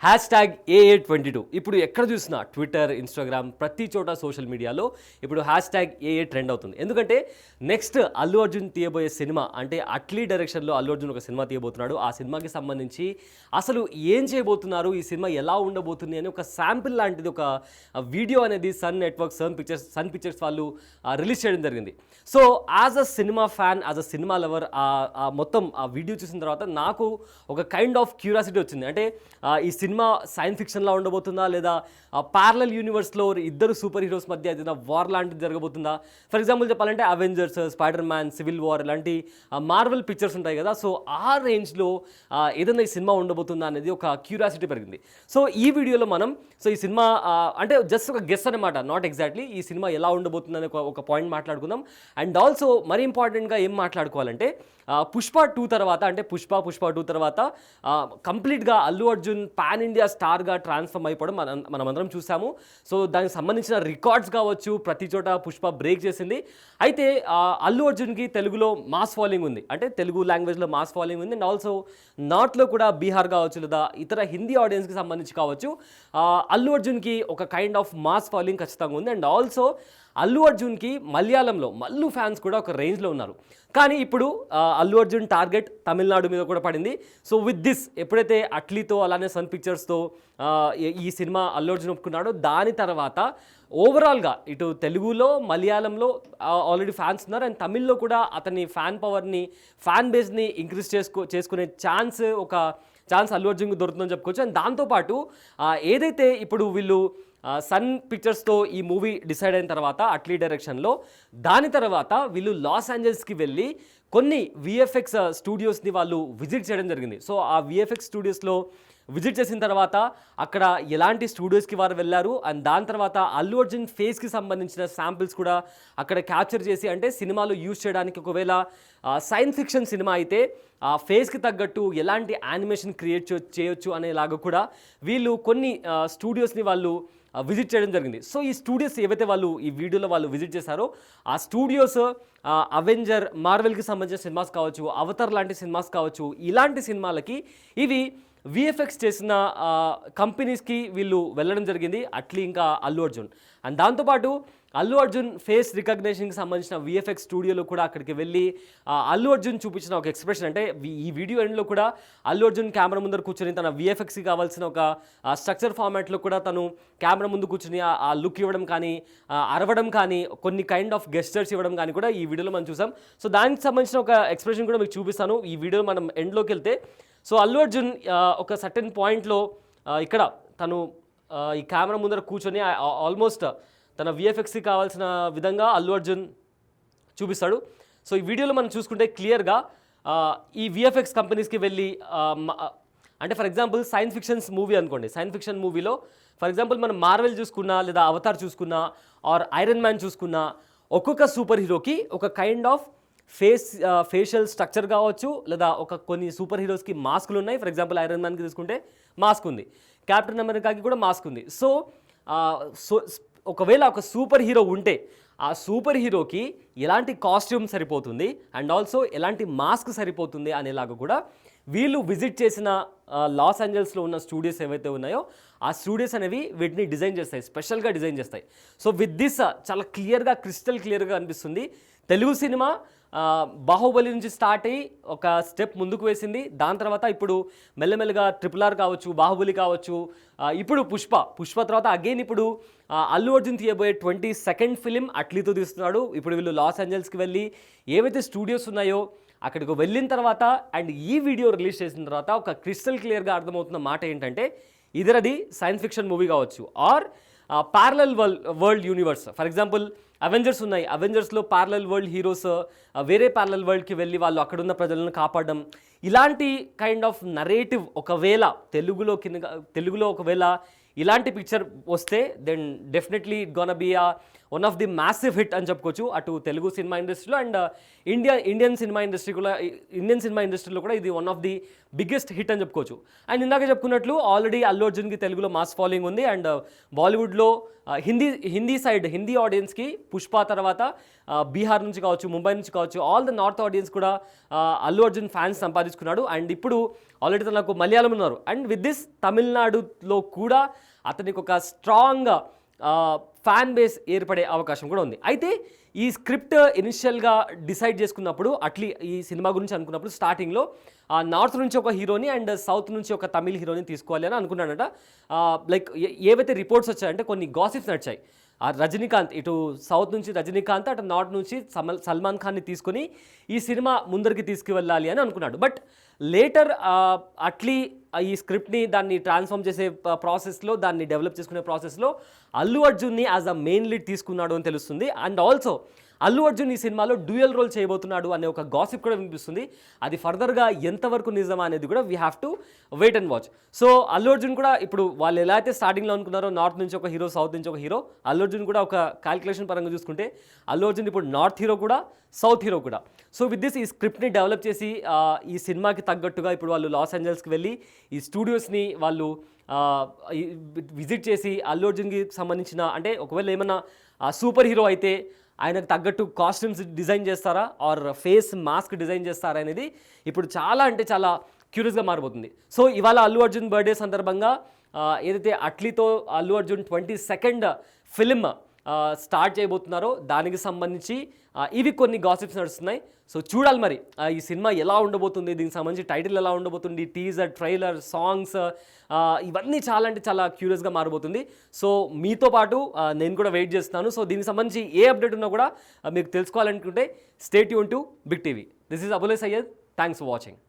#AA22 ఇప్పుడు ఎక్కడ చూసినా ట్విట్టర్, ఇన్స్టాగ్రామ్ ప్రతి చోట సోషల్ మీడియాలో ఇప్పుడు #AA ట్రెండ్ అవుతుంది. ఎందుకంటే నెక్స్ట్ అల్లు అర్జున్ తీయబోయే సినిమా అంటే అట్లీ డైరెక్షన్లో అల్లు అర్జున్ ఒక సినిమా తీయబోతున్నాడు. ఆ సినిమాకి సంబంధించి అసలు ఏం చేయబోతున్నారు, ఈ సినిమా ఎలా ఉండబోతుంది అని ఒక శాంపిల్ లాంటిది ఒక వీడియో అనేది సన్ పిక్చర్స్ వాళ్ళు రిలీజ్ చేయడం జరిగింది. So as a cinema fan, as a cinema lover మొత్తం ఆ వీడియో చూసిన తర్వాత నాకు ఒక కైండ్ ఆఫ్ క్యూరియాసిటీ వచ్చింది. అంటే ఈ సినిమా సైన్స్ ఫిక్షన్లా ఉండబోతుందా, లేదా ప్యారలల్ యూనివర్స్లో ఇద్దరు సూపర్ హీరోస్ మధ్య ఏదైనా వార్ లాంటిది జరగబోతుందా? ఫర్ ఎగ్జాంపుల్ చెప్పాలంటే Avengers, spider man, civil war ఇలాంటి మార్వెల్ పిక్చర్స్ ఉంటాయి కదా. సో ఆ రేంజ్లో ఏదైనా ఈ సినిమా ఉండబోతుందా అనేది ఒక క్యూరియాసిటీ పెరిగింది. సో ఈ వీడియోలో మనం ఈ సినిమా అంటే జస్ట్ ఒక గెస్ అనమాట, నాట్ ఎగ్జాక్ట్లీ ఈ సినిమా ఎలా ఉండబోతుంది అనే ఒక పాయింట్ మాట్లాడుకుందాం. అండ్ ఆల్సో మరీ ఇంపార్టెంట్గా ఏం మాట్లాడుకోవాలంటే పుష్ప 2 తర్వాత, అంటే పుష్ప 2 తర్వాత కంప్లీట్గా అల్లు అర్జున్ పాన్ ఇండియా స్టార్గా ట్రాన్స్ఫార్మ్ అయిపోవడం మనమందరం చూసాము. సో దానికి సంబంధించిన రికార్డ్స్ కావచ్చు, ప్రతి చోట పుష్ప బ్రేక్ చేసింది. అయితే అల్లు అర్జున్కి తెలుగులో మాస్ ఫాలోయింగ్ ఉంది, అంటే తెలుగు లాంగ్వేజ్లో మాస్ ఫాలోయింగ్ ఉంది. అండ్ ఆల్సో నార్త్లో కూడా బీహార్ కావచ్చు, లేదా ఇతర హిందీ ఆడియన్స్కి సంబంధించి కావచ్చు, అల్లు అర్జున్కి ఒక కైండ్ ఆఫ్ మాస్ ఫాలోయింగ్ ఖచ్చితంగా ఉంది. అండ్ ఆల్సో అల్లు అర్జున్కి మలయాళంలో మల్లు ఫ్యాన్స్ కూడా ఒక రేంజ్లో ఉన్నారు. కానీ ఇప్పుడు అల్లు అర్జున్ టార్గెట్ తమిళనాడు మీద కూడా పడింది. సో విత్ దిస్ ఎప్పుడైతే అట్లీతో అలానే సన్ పిక్చర్స్తో ఈ సినిమా అల్లు అర్జున్ ఒప్పుకున్నాడో, దాని తర్వాత ఓవరాల్గా ఇటు తెలుగులో, మలయాళంలో ఆల్రెడీ ఫ్యాన్స్ ఉన్నారు. అండ్ తమిళ్లో కూడా అతని ఫ్యాన్ పవర్ని, ఫ్యాన్ బేస్ని ఇంక్రీజ్ చేసుకునే ఛాన్స్ అల్లు అర్జున్కి దొరుకుతుందని చెప్పుకోవచ్చు. అండ్ దాంతోపాటు ఏదైతే ఇప్పుడు వీళ్ళు సన్ పిక్చర్స్తో ఈ మూవీ డిసైడ్ అయిన తర్వాత అట్లీ డైరెక్షన్లో, దాని తర్వాత వీళ్ళు లాస్ ఏంజల్స్కి వెళ్ళి కొన్ని విఎఫ్ఎక్స్ స్టూడియోస్ని వాళ్ళు విజిట్ చేయడం జరిగింది. సో ఆ విఎఫ్ఎక్స్ స్టూడియోస్లో విజిట్ చేసిన తర్వాత అక్కడ ఎలాంటి స్టూడియోస్కి వారు వెళ్ళారు, అండ్ దాని తర్వాత అల్లు అర్జున్ ఫేస్కి సంబంధించిన శాంపిల్స్ కూడా అక్కడ క్యాప్చర్ చేసి, అంటే సినిమాలో యూజ్ చేయడానికి ఒకవేళ సైన్స్ ఫిక్షన్ సినిమా అయితే ఆ ఫేస్కి తగ్గట్టు ఎలాంటి యానిమేషన్ క్రియేట్ చేయొచ్చు అనేలాగా కూడా వీళ్ళు కొన్ని స్టూడియోస్ని వాళ్ళు విజిట్ చేయడం జరిగింది. సో ఈ స్టూడియోస్ ఏవైతే వాళ్ళు ఈ వీడియోలో వాళ్ళు విజిట్ చేశారో, ఆ స్టూడియోస్ అవెంజర్, మార్వెల్కి సంబంధించిన సినిమాస్ కావచ్చు, అవతార్ లాంటి సినిమాస్ కావచ్చు, ఇలాంటి సినిమాలకి ఇవి విఎఫ్ఎక్స్ చేసిన కంపెనీస్కి వీళ్ళు వెళ్ళడం జరిగింది, అట్లీ ఇంకా అల్లు అర్జున్. అండ్ దాంతోపాటు అల్లు అర్జున్ ఫేస్ రికగ్నేషన్కి సంబంధించిన విఎఫ్ఎక్స్ స్టూడియోలో కూడా అక్కడికి వెళ్ళి అల్లు అర్జున్ చూపించిన ఒక ఎక్స్ప్రెషన్, అంటే ఈ వీడియో ఎండ్లో కూడా అల్లు అర్జున్ కెమెరా ముందర కూర్చొని తన విఎఫ్ఎక్స్కి కావాల్సిన ఒక స్ట్రక్చర్ ఫార్మాట్లో కూడా తను కెమెరా ముందు కూర్చొని ఆ లుక్ ఇవ్వడం కానీ, అరవడం కానీ, కొన్ని కైండ్ ఆఫ్ గెస్టర్స్ ఇవ్వడం కానీ కూడా ఈ వీడియోలో మనం చూసాం. సో దానికి సంబంధించిన ఒక ఎక్స్ప్రెషన్ కూడా మీకు చూపిస్తాను. ఈ వీడియోలో మనం ఎండ్లోకి వెళ్తే, సో అల్లు అర్జున్ ఒక సర్టెన్ పాయింట్లో ఇక్కడ తను ఈ కెమెరా ముందర కూర్చొని ఆల్మోస్ట్ తన విఎఫ్ఎక్స్కి కావాల్సిన విధంగా అల్లు అర్జున్ చూపిస్తాడు. సో ఈ వీడియోలో మనం చూసుకుంటే క్లియర్గా ఈ విఎఫ్ఎక్స్ కంపెనీస్కి వెళ్ళి, అంటే for example science fictions movie అనుకోండి, సైన్స్ ఫిక్షన్ మూవీలో ఫర్ ఎగ్జాంపుల్ మనం మార్వెల్ చూసుకున్నా, లేదా అవతార్ చూసుకున్నా, ఆర్ ఐరన్ మ్యాన్ చూసుకున్నా, ఒక్కొక్క సూపర్ హీరోకి ఒక కైండ్ ఆఫ్ ఫేషియల్ స్ట్రక్చర్ కావచ్చు, లేదా కొన్ని సూపర్ హీరోస్కి మాస్కులు ఉన్నాయి. ఫర్ ఎగ్జాంపుల్ ఐరన్ మ్యాన్కి తీసుకుంటే మాస్క్ ఉంది, కెప్టెన్ అమెరికాకి కూడా మాస్క్ ఉంది. సో ఒకవేళ ఒక సూపర్ హీరో ఉంటే ఆ సూపర్ హీరోకి ఎలాంటి కాస్ట్యూమ్ సరిపోతుంది, అండ్ ఆల్సో ఎలాంటి మాస్క్ సరిపోతుంది అనేలాగా కూడా వీళ్ళు విజిట్ చేసిన లాస్ ఏంజల్స్లో ఉన్న స్టూడియోస్ ఏవైతే ఉన్నాయో ఆ స్టూడియోస్ అనేవి వీటిని డిజైన్ చేస్తాయి, స్పెషల్గా డిజైన్ చేస్తాయి. సో విత్ దిస్ చాలా క్లియర్గా, క్రిస్టల్ క్లియర్గా అనిపిస్తుంది. తెలుగు సినిమా బాహుబలి నుంచి స్టార్ట్ అయ్యి ఒక స్టెప్ ముందుకు వేసింది. దాని తర్వాత ఇప్పుడు మెల్లమెల్లగా RRR కావచ్చు, బాహుబలి కావచ్చు, ఇప్పుడు పుష్ప తర్వాత అగైన్ ఇప్పుడు అల్లు అర్జున్ తీయబోయే 22nd ఫిలిం అట్లీతో తీస్తున్నాడు. ఇప్పుడు వీళ్ళు లాస్ ఏంజల్స్కి వెళ్ళి ఏవైతే స్టూడియోస్ ఉన్నాయో అక్కడికి వెళ్ళిన తర్వాత, అండ్ ఈ వీడియో రిలీజ్ చేసిన తర్వాత ఒక క్రిస్టల్ క్లియర్గా అర్థమవుతున్న మాట ఏంటంటే, ఇదరది సైన్స్ ఫిక్షన్ మూవీ కావచ్చు, or parallel world universe. For example Avengers ఉన్నాయి, అవెంజర్స్లో ప్యారలల్ వరల్డ్ హీరోస్ వేరే ప్యారలల్ వరల్డ్కి వెళ్ళి వాళ్ళు అక్కడున్న ప్రజలను కాపాడడం, ఇలాంటి కైండ్ ఆఫ్ నరేటివ్ ఒకవేళ తెలుగులో ఒకవేళ ఇలాంటి పిక్చర్ వస్తే then definitely it gone be one of the massive hit అని చెప్పుకోవచ్చు అటు తెలుగు సినిమా ఇండస్ట్రీలో అండ్ ఇండియన్ సినిమా ఇండస్ట్రీలో కూడా ఇది one of the biggest hit అని చెప్పుకోవచ్చు. అండ్ ఇందాక చెప్పుకున్నట్లు ఆల్రెడీ అల్లు అర్జున్కి తెలుగులో మాస్ ఫాలోయింగ్ ఉంది అండ్ బాలీవుడ్లో హిందీ ఆడియన్స్కి పుష్ప తర్వాత బీహార్ నుంచి కావచ్చు, ముంబై నుంచి కావచ్చు, ఆల్ ద నార్త్ ఆడియన్స్ కూడా అల్లు అర్జున్ ఫ్యాన్స్ సంపాదించుకున్నాడు. అండ్ ఇప్పుడు ఆల్రెడీ తనకు మలయాళం ఉన్నారు అండ్ విత్ దిస్ తమిళనాడులో కూడా అతనికి ఒక స్ట్రాంగ్ ఫ్యాన్ బేస్ ఏర్పడే అవకాశం కూడా ఉంది. అయితే ఈ స్క్రిప్ట్ ఇనిషియల్గా డిసైడ్ చేసుకున్నప్పుడు ఈ సినిమా గురించి అనుకున్నప్పుడు స్టార్టింగ్లో నార్త్ నుంచి ఒక హీరోని అండ్ సౌత్ నుంచి ఒక తమిళ్ హీరోని తీసుకోవాలి అని అనుకున్నాడట. లైక్ ఏవైతే రిపోర్ట్స్ వచ్చాయంటే కొన్ని గాసిప్స్ నడిచాయి. రజనీకాంత్ ఇటు సౌత్ నుంచి రజనీకాంత్ అటు నార్త్ నుంచి సల్మాన్ ఖాన్ని తీసుకొని ఈ సినిమా ముందరికి తీసుకువెళ్ళాలి అని అనుకున్నాడు. బట్ లేటర్ ఈ స్క్రిప్ట్ని దాన్ని ట్రాన్స్ఫార్మ్ చేసే ప్రాసెస్లో, దాన్ని డెవలప్ చేసుకునే ప్రాసెస్లో అల్లు అర్జున్ని యాజ్ అ మెయిన్ లీడ్ తీసుకున్నాడు అని తెలుస్తుంది. అండ్ ఆల్సో అల్లు అర్జున్ ఈ సినిమాలో డ్యూయల్ రోల్ చేయబోతున్నాడు అనే ఒక గాసిప్ కూడా వినిపిస్తుంది. అది ఫర్దర్గా ఎంతవరకు నిజమా అనేది కూడా we have to wait and watch. So Allu Arjun కూడా ఇప్పుడు వాళ్ళు ఎలా అయితే స్టార్టింగ్లో అనుకున్నారో నార్త్ నుంచి ఒక హీరో, సౌత్ నుంచి ఒక హీరో, అల్లు అర్జున్ కూడా ఒక క్యాల్కులేషన్ పరంగా చూసుకుంటే అల్లు అర్జున్ ఇప్పుడు నార్త్ హీరో కూడా, సౌత్ హీరో కూడా. సో విత్ దిస్ ఈ స్క్రిప్ట్ని డెవలప్ చేసి ఈ సినిమాకి తగ్గట్టుగా ఇప్పుడు వాళ్ళు లాస్ ఏంజల్స్కి వెళ్ళి ఈ స్టూడియోస్ని వాళ్ళు విజిట్ చేసి అల్లు అర్జున్కి సంబంధించిన అంటే ఒకవేళ ఏమన్నా సూపర్ హీరో అయితే ఆయనకు తగ్గట్టు కాస్ట్యూమ్స్ డిజైన్ చేస్తారా ఆర్ ఫేస్ మాస్క్ డిజైన్ చేస్తారా అనేది ఇప్పుడు చాలా అంటే చాలా క్యూరియస్గా మారిపోతుంది. సో ఇవాళ అల్లు అర్జున్ బర్త్డే సందర్భంగా ఏదైతే అట్లీతో Allu Arjun 22nd film start చేయబోతున్నారో దానికి సంబంధించి ఇవి కొన్ని గాసిప్స్ నడుస్తున్నాయి. సో చూడాలి మరి ఈ సినిమా ఎలా ఉండబోతుంది, దీనికి సంబంధించి టైటిల్ ఎలా ఉండబోతుంది, టీజర్, ట్రైలర్, సాంగ్స్ ఇవన్నీ చాలా అంటే చాలా క్యూరియస్గా మారబోతుంది. సో మీతో పాటు నేను కూడా వెయిట్ చేస్తున్నాను. సో దీనికి సంబంధించి ఏ అప్డేట్ ఉన్నా కూడా మీకు తెలుసుకోవాలనుకుంటే stay tune to big TV. This is Abul Syed. Thanks for watching.